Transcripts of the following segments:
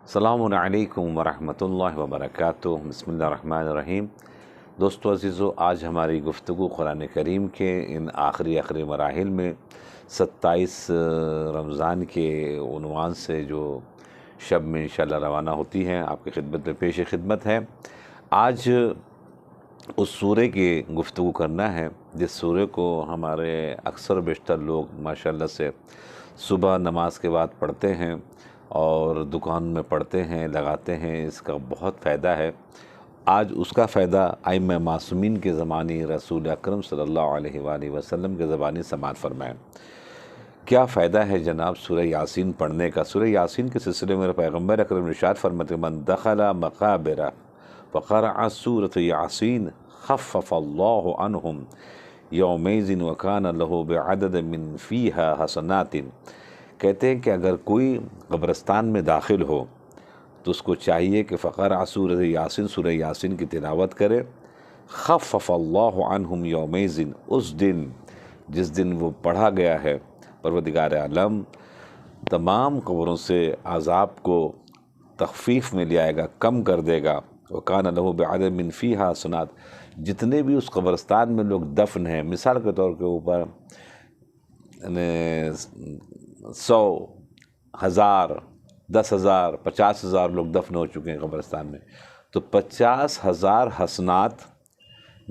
السلام علیکم ورحمۃ اللہ وبرکاتہ۔ بسم اللہ الرحمن الرحیم۔ دوستو عزیزو، آج ہماری گفتگو قرآن کریم کے ان آخری مراحل میں 27 رمضان کے عنوان سے جو شب میں انشاءاللہ روانہ ہوتی ہیں، آپ کی خدمت میں پیش خدمت ہے۔ آج اس سورے کی گفتگو کرنا ہے جس سورے کو ہمارے اکثر و بیشتر لوگ ماشاءاللہ سے صبح نماز کے بعد پڑھتے ہیں اور دکان میں پڑھتے ہیں، لگاتے ہیں، اس کا بہت فائدہ ہے۔ آج اس کا فائدہ ائمہ معصومین کے زمانے رسول اکرم صلی اللہ علیہ وآلہ وسلم کے زبانی سماعت فرمائیں۔ کیا فائدہ ہے جناب سورہ یاسین پڑھنے کا؟ سورہ یاسین کے سلسلے میں پیغمبر اکرم ارشاد فرماتے ہیں، من دخل مقابر فقرأ سورۃ یاسین خفف اللہ عنہم یومئذ وکان لہ بعدد من فیہا حسنات۔ کہتے ہیں کہ اگر کوئی قبرستان میں داخل ہو تو اس کو چاہیے کہ فقرأ سورۃ یاسین، سورہ یاسین کی تلاوت کرے۔ خفف اللہ عنہم یومئذ، اس دن جس دن وہ پڑھا گیا ہے، پروردگار عالم تمام قبروں سے عذاب کو تخفیف میں لے آئے گا، کم کر دے گا۔ وَكَانَ لَهُ بِعَدَدٍ مِّن فِيهَا حَسَنَاتٍ، جتنے بھی اس قبرستان میں لوگ دفن ہیں، مثال کے طور کے اوپر 100، 1000، 10,000، 50,000 لوگ دفن ہو چکے ہیں قبرستان میں، تو 50,000 حسنات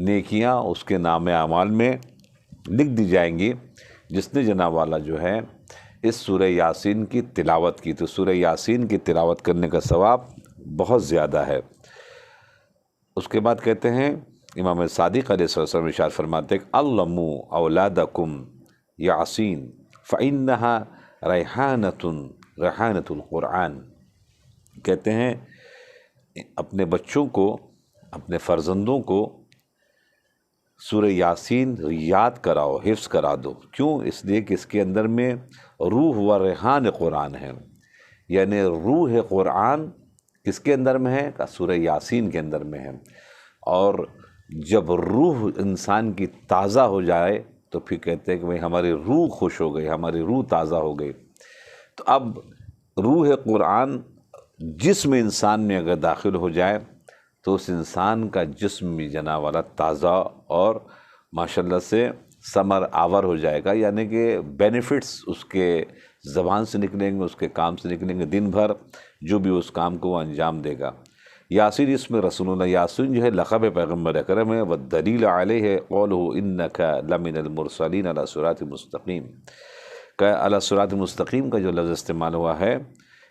نیکیاں اس کے نام اعمال میں لکھ دی جائیں گی جس نے جناب والا جو ہے اس سورہ یاسین کی تلاوت کی۔ تو سورہ یاسین کی تلاوت کرنے کا ثواب بہت زیادہ ہے۔ اس کے بعد کہتے ہیں امام صادق علیہ السلام ارشاد فرماتے ہیں، علموا اولادکم یاسین فإنها ریحانۃ القرآن۔ کہتے ہیں اپنے بچوں کو، اپنے فرزندوں کو سورہ یاسین یاد کراؤ، حفظ کرا دو۔ کیوں؟ اس لیے کہ اس کے اندر میں روح و ریحان قرآن ہے، یعنی روح قرآن کس کے اندر میں ہے؟ سورہ یاسین کے اندر میں ہے۔ اور جب روح انسان کی تازہ ہو جائے تو پھر کہتے ہیں کہ بھئی ہماری روح خوش ہو گئی، ہماری روح تازہ ہو گئی۔ تو اب روح قرآن جسم انسان میں اگر داخل ہو جائے تو اس انسان کا جسم بھی جناب والا تازہ اور ماشاءاللہ سے ثمر آور ہو جائے گا، یعنی کہ بینیفٹس اس کے زبان سے نکلیں گے، اس کے کام سے نکلیں گے، دن بھر جو بھی اس کام کو وہ انجام دے گا۔ یاسین اس میں رسول اللہ، یاسین جو ہے لقب پیغمبر اکرم ہے، والدلیل علیہ قولہ انک لمن المرسلین علی صراط مستقیم۔ کہ علی صراط مستقیم کا جو لفظ استعمال ہوا ہے،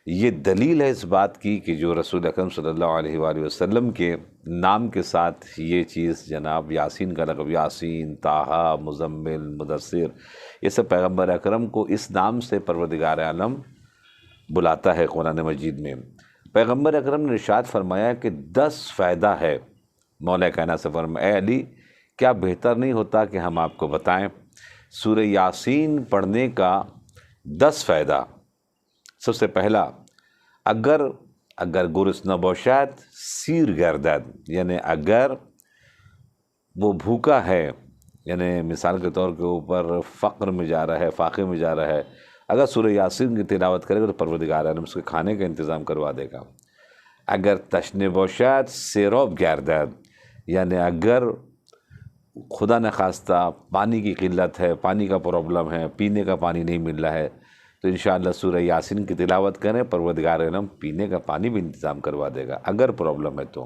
یہ دلیل ہے اس بات کی کہ جو رسول اکرم صلی اللہ علیہ وآلہ وسلم کے نام کے ساتھ یہ چیز جناب یاسین کا لقب، یاسین، طٰہٰ، مزمل، مدثر، یہ سب پیغمبر اکرم کو اس نام سے پروردگار عالم بلاتا ہے قرآن مجید میں۔ پیغمبر اکرم نے ارشاد فرمایا کہ 10 فائدہ ہے۔ مولا کائنات سے فرمایا، اے علی کیا بہتر نہیں ہوتا کہ ہم آپ کو بتائیں سورہ یاسین پڑھنے کا 10 فائدہ۔ سب سے پہلا، اگر گرسنہ نباشد سیر گردد، یعنی اگر وہ بھوکا ہے، یعنی مثال کے طور کے اوپر فقر میں جا رہا ہے، فاقے میں جا رہا ہے، اگر سورہ یاسین کی تلاوت کرے گا تو پروردگار عالم اس کے کھانے کا انتظام کروا دے گا۔ اگر تشنه باشد سیراب گردد، یعنی اگر خدا نخواستہ پانی کی قلت ہے، پانی کا پرابلم ہے، پینے کا پانی نہیں مل رہا ہے، تو انشاءاللہ سورہ یاسین کی تلاوت کریں، پروردگار عالم پینے کا پانی بھی انتظام کروا دے گا اگر پرابلم ہے تو۔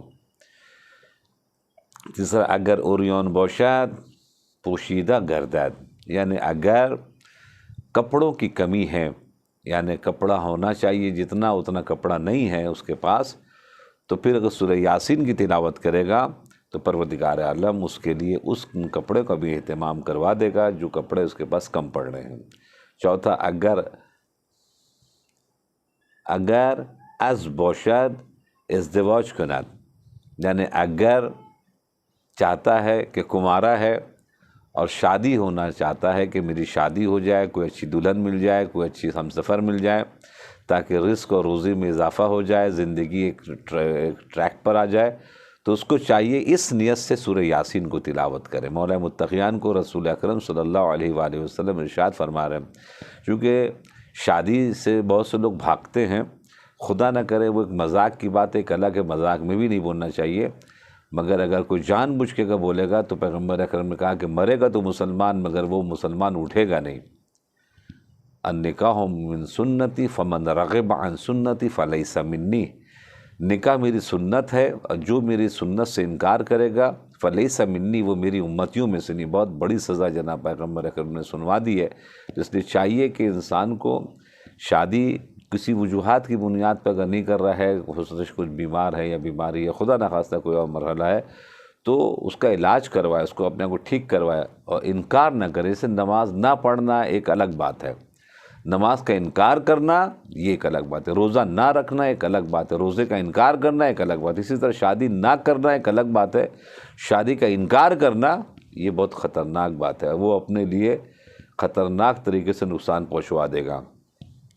تیسرا، اگر اوریان باشد پوشیدہ گردد، یعنی اگر کپڑوں کی کمی ہے، یعنی کپڑا ہونا چاہیے جتنا، اتنا کپڑا نہیں ہے اس کے پاس، تو پھر اگر سورہ یاسین کی تلاوت کرے گا تو پروردگار عالم اس کے لیے اس کپڑے کا بھی اہتمام کروا دے گا جو کپڑے اس کے پاس کم پڑ رہے ہیں۔ چوتھا، اگر از باشد ازدواج کند، یعنی اگر چاہتا ہے کہ کمارا ہے اور شادی ہونا چاہتا ہے کہ میری شادی ہو جائے، کوئی اچھی دلہن مل جائے، کوئی اچھی ہمسفر مل جائے تاکہ رزق اور روزی میں اضافہ ہو جائے، زندگی ایک ٹریک پر آ جائے، تو اس کو چاہیے اس نیت سے سورہ یاسین کو تلاوت کرے۔ مولا متقیان کو رسول اکرم صلی اللہ علیہ وآلہ وسلم ارشاد فرما رہے ہیں، چونکہ شادی سے بہت سے لوگ بھاگتے ہیں خدا نہ کرے وہ ایک مذاق کی بات ہے، ایک الگ ہے، مذاق میں بھی نہیں بولنا چاہیے، مگر اگر کوئی جان بوجھ کے بولے گا تو پیغمبر اکرم نے کہا کہ مرے گا تو مسلمان، مگر وہ مسلمان اٹھے گا نہیں۔ النکاح من سنتی فمن رغب عن سنتی فلیس منی، نکاح میری سنت ہے اور جو میری سنت سے انکار کرے گا فلیس منی، وہ میری امتیوں میں سے نہیں۔ بہت بڑی سزا جناب پیغمبر اکرم نے سنوا دی ہے، اس لیے چاہیے کہ انسان کو شادی کسی وجوہات کی بنیاد پر اگر نہیں کر رہا ہے، خصوصاً کچھ بیمار ہے یا بیماری ہے، خدا نخواستہ کوئی اور مرحلہ ہے، تو اس کا علاج کروائے، اس کو اپنے کو ٹھیک کروائے اور انکار نہ کرے۔ اسے نماز نہ پڑھنا ایک الگ بات ہے، نماز کا انکار کرنا یہ ایک الگ بات ہے، روزہ نہ رکھنا ایک الگ بات ہے، روزے کا انکار کرنا ایک الگ بات ہے، اسی طرح شادی نہ کرنا ایک الگ بات ہے، شادی کا انکار کرنا یہ بہت خطرناک بات ہے، وہ اپنے لیے خطرناک طریقے سے نقصان پہنچوا دے گا۔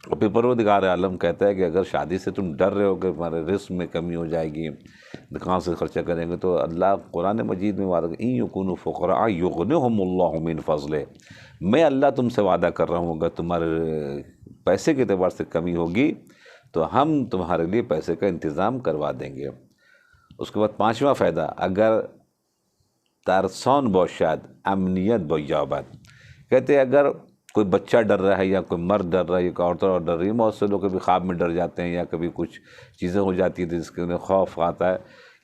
اور پھر پروردگار عالم کہتا ہے کہ اگر شادی سے تم ڈر رہے ہو کہ ہمارے رزق میں کمی ہو جائے گی، کہاں سے خرچہ کریں گے، تو اللہ قرآن مجید میں وعدہ ان یکونوا فقراء یغنہم اللہ من فضلہ، میں اللہ تم سے وعدہ کر رہا ہوں اگر تمہارے پیسے کے اعتبار سے کمی ہوگی تو ہم تمہارے لیے پیسے کا انتظام کروا دیں گے۔ اس کے بعد پانچواں فائدہ، اگر ترسان باشد امنیت بیابد، کہتے ہیں اگر کوئی بچہ ڈر رہا ہے یا کوئی مرد ڈر رہا ہے یا کوئی عورت اور ڈر رہی ہے، بہت سے لوگ کبھی خواب میں ڈر جاتے ہیں یا کبھی کچھ چیزیں ہو جاتی ہیں جس کے انہیں خوف آتا ہے،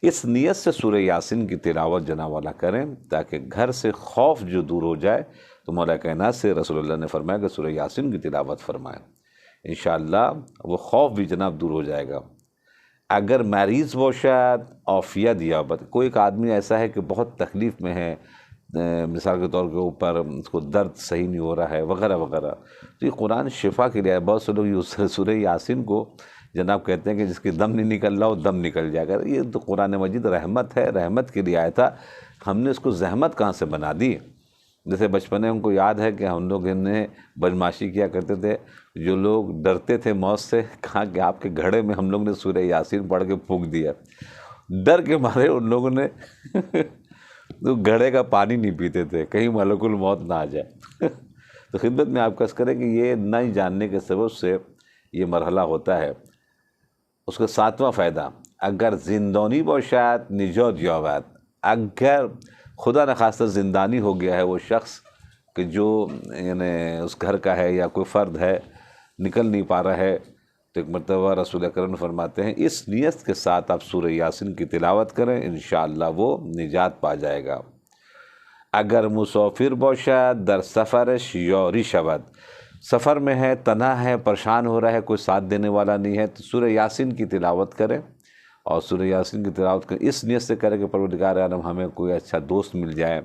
اس نیت سے سورہ یاسین کی تلاوت جناب والا کریں تاکہ گھر سے خوف جو دور ہو جائے۔ تو مولا کائنات سے رسول اللہ نے فرمایا کہ سورہ یاسین کی تلاوت فرمائیں، انشاءاللہ وہ خوف بھی جناب دور ہو جائے گا۔ اگر مریض باشد عافیت یابد، کوئی ایک آدمی ایسا ہے کہ بہت تکلیف میں ہے، مثال کے طور کے اوپر اس کو درد صحیح نہیں ہو رہا ہے وغیرہ وغیرہ، تو یہ قرآن شفا کے لیے ہے۔ بہت سے لوگ یہ سورہ یاسین کو جناب کہتے ہیں کہ جس کی دم نہیں نکل رہا وہ دم نکل جائے گا، یہ تو قرآن مجید رحمت ہے، رحمت کے لیے آیا تھا، ہم نے اس کو زحمت کہاں سے بنا دی۔ جیسے بچپن میں ہم کو یاد ہے کہ ہم لوگ نے بدمعاشی کیا کرتے تھے، جو لوگ ڈرتے تھے موت سے، کہا کہ آپ کے گھڑے میں ہم لوگ نے سورہ یاسین پڑھ کے پھونک دیا، ڈر کے مارے ان لوگوں نے تو گھڑے کا پانی نہیں پیتے تھے کہیں ملک الموت نہ آ جائے۔ تو خدمت میں آپ کا عرض کریں کہ یہ نہ جاننے کے سبب سے یہ مرحلہ ہوتا ہے۔ اس کا ساتواں فائدہ، اگر زندانی باشد نجات یابد، اگر خدا نخواستہ زندانی ہو گیا ہے وہ شخص کہ جو یعنی اس گھر کا ہے یا کوئی فرد ہے نکل نہیں پا رہا ہے، تو ایک مرتبہ رسول اکرم فرماتے ہیں اس نیت کے ساتھ آپ سورہ یاسین کی تلاوت کریں، انشاءاللہ وہ نجات پا جائے گا۔ اگر مسافر باشد در سفرش یاری شود، سفر میں ہے، تنہا ہے، پریشان ہو رہا ہے، کوئی ساتھ دینے والا نہیں ہے، تو سورہ یاسین کی تلاوت کریں، اور سورہ یاسین کی تلاوت کریں اس نیت سے کریں کہ پروردگار عالم ہمیں کوئی اچھا دوست مل جائے،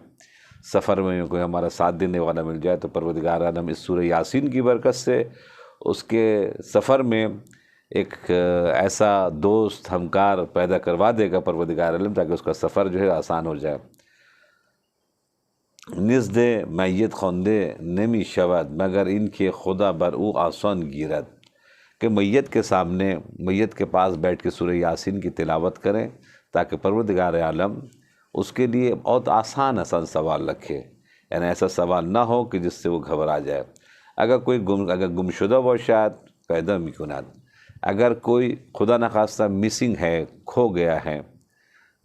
سفر میں کوئی ہمارا ساتھ دینے والا مل جائے، تو پروردگار عالم اس سورہ یاسین کی برکت سے اس کے سفر میں ایک ایسا دوست ہمکار پیدا کروا دے گا پروردگار عالم، تاکہ اس کا سفر جو ہے آسان ہو جائے۔ نزد میت خوندے نمی شود مگر ان کے خدا بر او آسان گیرد، کہ میت کے سامنے، میت کے پاس بیٹھ کے سورہ یاسین کی تلاوت کریں تاکہ پروردگار عالم اس کے لیے بہت آسان سوال رکھے، یعنی ایسا سوال نہ ہو کہ جس سے وہ گھبرا جائے۔ اگر کوئی گمشدہ باشد پیدا میکند، اگر کوئی خدا نخواستہ مسنگ ہے، کھو گیا ہے،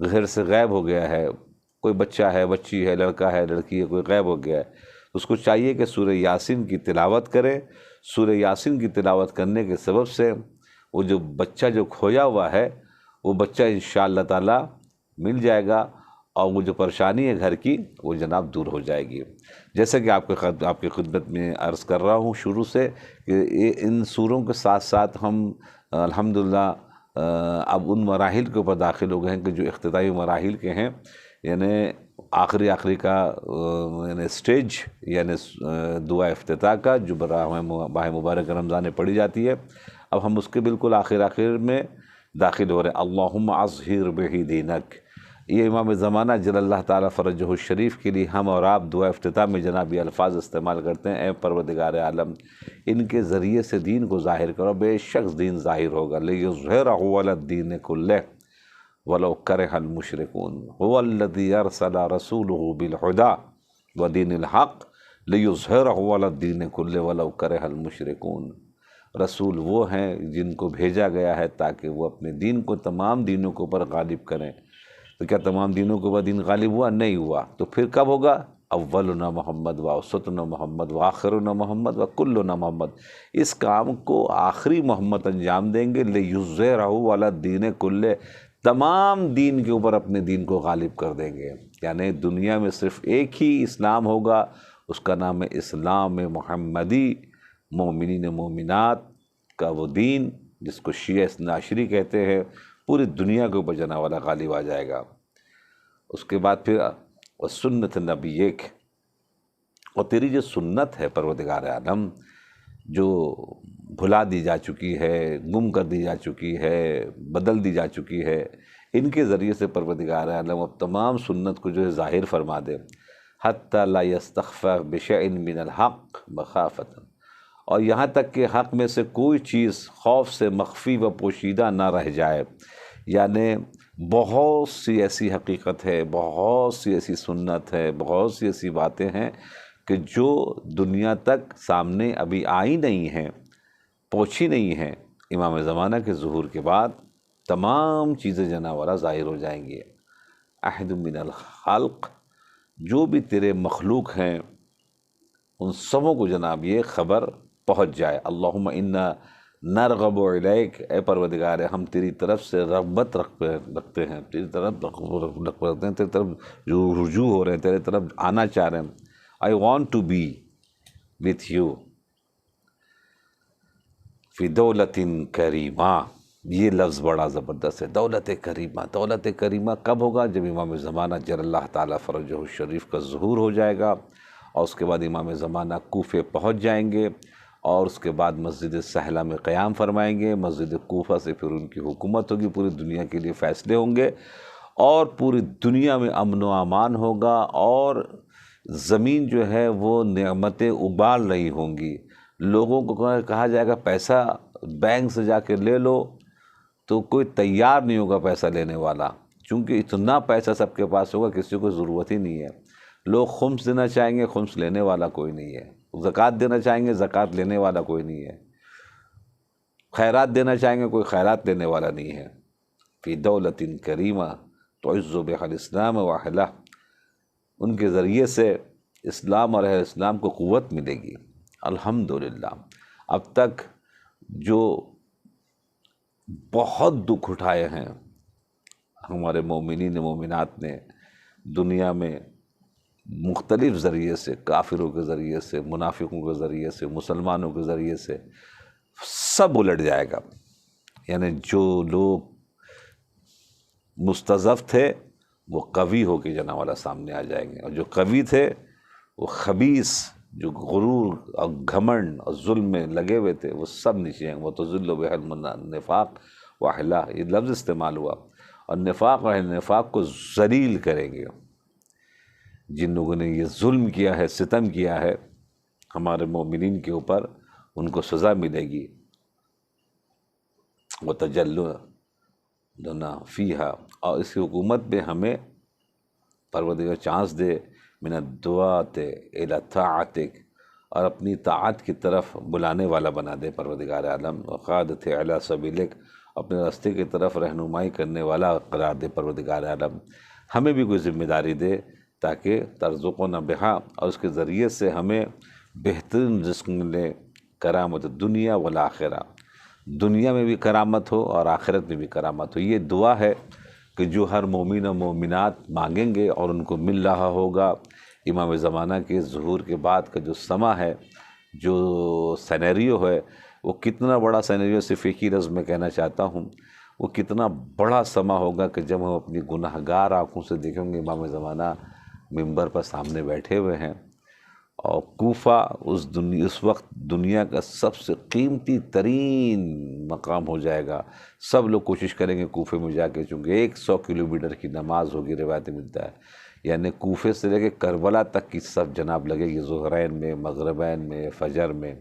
گھر سے غائب ہو گیا ہے، کوئی بچہ ہے، بچی ہے، لڑکا ہے، لڑکی ہے، کوئی غائب ہو گیا ہے، اس کو چاہیے کہ سورہ یاسین کی تلاوت کرے۔ سورہ یاسین کی تلاوت کرنے کے سبب سے وہ جو بچہ جو کھویا ہوا ہے وہ بچہ انشاءاللہ تعالی مل جائے گا، اور وہ جو پریشانی ہے گھر کی وہ جناب دور ہو جائے گی۔ جیسا کہ آپ کی خدمت میں عرض کر رہا ہوں شروع سے کہ ان سوروں کے ساتھ ساتھ ہم الحمدللہ اب ان مراحل کے اوپر داخل ہو گئے ہیں کہ جو اختتامی مراحل کے ہیں، یعنی آخری کا یعنی سٹیج، یعنی دعا افتتاح کا جو ماہ مبارک رمضان میں پڑھی جاتی ہے، اب ہم اس کے بالکل آخر میں داخل ہو رہے ہیں۔ اللہم اظہر بہ دینک، یہ امام زمانہ جل اللہ تعالیٰ فرجہ الشریف کے لیے ہم اور آپ دعا افتتاح میں جناب یہ الفاظ استعمال کرتے ہیں، اے پروردگار عالم ان کے ذریعے سے دین کو ظاہر کرو، بے شک دین ظاہر ہوگا، لیظہرہ علی الدین کلہ وَلَوْ كَرِهَ الْمُشْرِكُونَ هُوَ الَّذِي أَرْسَلَ رَسُولَهُ بِالْهُدَى وَدِينِ الْحَقِّ لِيُظْهِرَهُ عَلَى الدِّينِ كُلِّهِ وَلَوْ كَرِهَ الْمُشْرِكُونَ۔ رسول وہ ہیں جن کو بھیجا گیا ہے تاکہ وہ اپنے دین کو تمام دینوں کے اوپر غالب کریں۔ تو کیا تمام دینوں کے اوپر دین غالب ہوا؟ نہیں ہوا۔ تو پھر کب ہوگا؟ اولنا محمد و اوسطنا محمد و آخرنا محمد و کلنا محمد۔ اس کام کو آخری محمد انجام دیں گے، لِیُظْہِرَہُ عَلَى الدِّینِ کُلِّہ، تمام دین کے اوپر اپنے دین کو غالب کر دیں گے۔ یعنی دنیا میں صرف ایک ہی اسلام ہوگا، اس کا نام ہے اسلام محمدی، مومنین مومنات کا وہ دین جس کو شیعہ اثنا عشری کہتے ہیں، پوری دنیا کے اوپر جنا والا غالب آ جائے گا۔ اس کے بعد پھر سنت نبیک، اور تیری جو سنت ہے پروردگار عالم، جو بھلا دی جا چکی ہے، گم کر دی جا چکی ہے، بدل دی جا چکی ہے، ان کے ذریعے سے پروردگار عالم اب تمام سنت کو جو ہے ظاہر فرما دے، حتی لا یستخفی بشیء من الحق مخافۃ، اور یہاں تک کہ حق میں سے کوئی چیز خوف سے مخفی و پوشیدہ نہ رہ جائے۔ یعنی بہت سی ایسی حقیقت ہے، بہت سی ایسی سنت ہے، بہت سی ایسی باتیں ہیں کہ جو دنیا تک سامنے ابھی آئی نہیں ہیں، پہنچی نہیں ہیں، امام زمانہ کے ظہور کے بعد تمام چیزیں جناورہ ظاہر ہو جائیں گی۔ احد من الخلق، جو بھی تیرے مخلوق ہیں ان سبوں کو جناب یہ خبر پہنچ جائے۔ اللہم انا نرغب الیک، اے پروردگار ہم تیری طرف سے رغبت رکھتے ہیں، تیری طرف رکھتے ہیں، تیری طرف رجوع ہو رہے ہیں، تیری طرف آنا چاہ رہے ہیں۔ I want to be with you فی دولت کریمہ، یہ لفظ بڑا زبردست ہے، دولت کریمہ۔ دولت کریمہ کب ہوگا؟ جب امام زمانہ جل اللہ تعالیٰ فرجہ الشریف کا ظہور ہو جائے گا، اور اس کے بعد امام زمانہ کوفے پہنچ جائیں گے، اور اس کے بعد مسجد سہلہ میں قیام فرمائیں گے، مسجد کوفہ سے پھر ان کی حکومت ہوگی، پوری دنیا کے لیے فیصلے ہوں گے، اور پوری دنیا میں امن و امان ہوگا، اور زمین جو ہے وہ نعمتیں ابال رہی ہوں گی۔ لوگوں کو کہا جائے گا پیسہ بینک سے جا کے لے لو، تو کوئی تیار نہیں ہوگا پیسہ لینے والا، چونکہ اتنا پیسہ سب کے پاس ہوگا کسی کو ضرورت ہی نہیں ہے۔ لوگ خمس دینا چاہیں گے، خمس لینے والا کوئی نہیں ہے۔ زکوٰۃ دینا چاہیں گے، زکوٰۃ لینے والا کوئی نہیں ہے۔ خیرات دینا چاہیں گے، کوئی خیرات لینے والا نہیں ہے۔ فی دولت کریمہ تعز بها الاسلام واہلہ، ان کے ذریعے سے اسلام اور اہل اسلام کو قوت ملے گی۔ الحمدللہ اب تک جو بہت دکھ اٹھائے ہیں ہمارے مومنین مومنات نے دنیا میں، مختلف ذریعے سے، کافروں کے ذریعے سے، منافقوں کے ذریعے سے، مسلمانوں کے ذریعے سے، سب الٹ جائے گا۔ یعنی جو لوگ مستضعف تھے وہ قوی ہو کے جناب والا سامنے آ جائیں گے، اور جو قوی تھے وہ خبیث، جو غرور اور گھمنڈ اور ظلم میں لگے ہوئے تھے، وہ سب نیچے آئیں گے۔ وَتُذِلُّ بِهَا النِّفَاقُ وَأَهْلَهُ، یہ لفظ استعمال ہوا، اور نفاق اور نفاق کو ذلیل کریں گے۔ جن لوگوں نے یہ ظلم کیا ہے، ستم کیا ہے ہمارے مومنین کے اوپر، ان کو سزا ملے گی۔ وَتَجَلُّونَ فِيهَا، اور اس کی حکومت میں ہمیں پروردگار چانس دے، من الدعوات الی طاعتک، اور اپنی طاعت کی طرف بلانے والا بنا دے پروردگار عالم، وقادت الی سبیلک، اپنے راستے کی طرف رہنمائی کرنے والا قرار دے پروردگار عالم۔ ہمیں بھی کوئی ذمہ داری دے تاکہ ترزقنا بہا، اور اس کے ذریعے سے ہمیں بہترین رزق ملے، کرامت دنیا والآخرہ، دنیا میں بھی کرامت ہو اور آخرت میں بھی کرامت ہو۔ یہ دعا ہے کہ جو ہر مومن و مومنات مانگیں گے اور ان کو مل رہا ہوگا۔ امام زمانہ کے ظہور کے بعد کا جو سما ہے، جو سینیریو ہے، وہ کتنا بڑا سینیریو، صرف ایک ہی لفظ میں کہنا چاہتا ہوں، وہ کتنا بڑا سما ہوگا کہ جب ہم اپنی گناہ گار آنکھوں سے دیکھیں گے امام زمانہ منبر پر سامنے بیٹھے ہوئے ہیں، اور کوفہ اس وقت دنیا کا سب سے قیمتی ترین مقام ہو جائے گا۔ سب لوگ کوشش کریں گے کوفے میں جا کے، چونکہ 100 کلومیٹر کی نماز ہوگی، روایت ملتا ہے، یعنی کوفے سے لے کے کربلا تک کی صف جناب لگے گی، ظہرین میں، مغربین میں، فجر میں،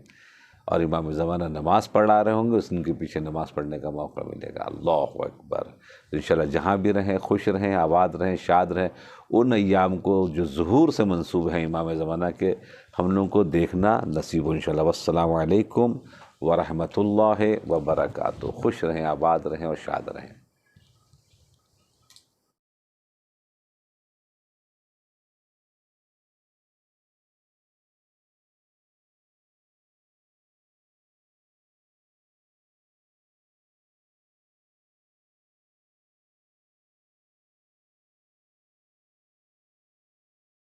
اور امام زمانہ نماز پڑھا رہے ہوں گے، ان کے پیچھے نماز پڑھنے کا موقع ملے گا۔ اللہ اکبر۔ انشاءاللہ جہاں بھی رہیں، خوش رہیں، آباد رہیں، شاد رہیں۔ ان ایام کو جو ظہور سے منسوب ہیں امام زمانہ کے، ہم لوگوں کو دیکھنا نصیب ہو انشاءاللہ۔ والسلام علیکم ورحمۃ اللہ وبرکاتہ۔ خوش رہیں، آباد رہیں اور شاد رہیں۔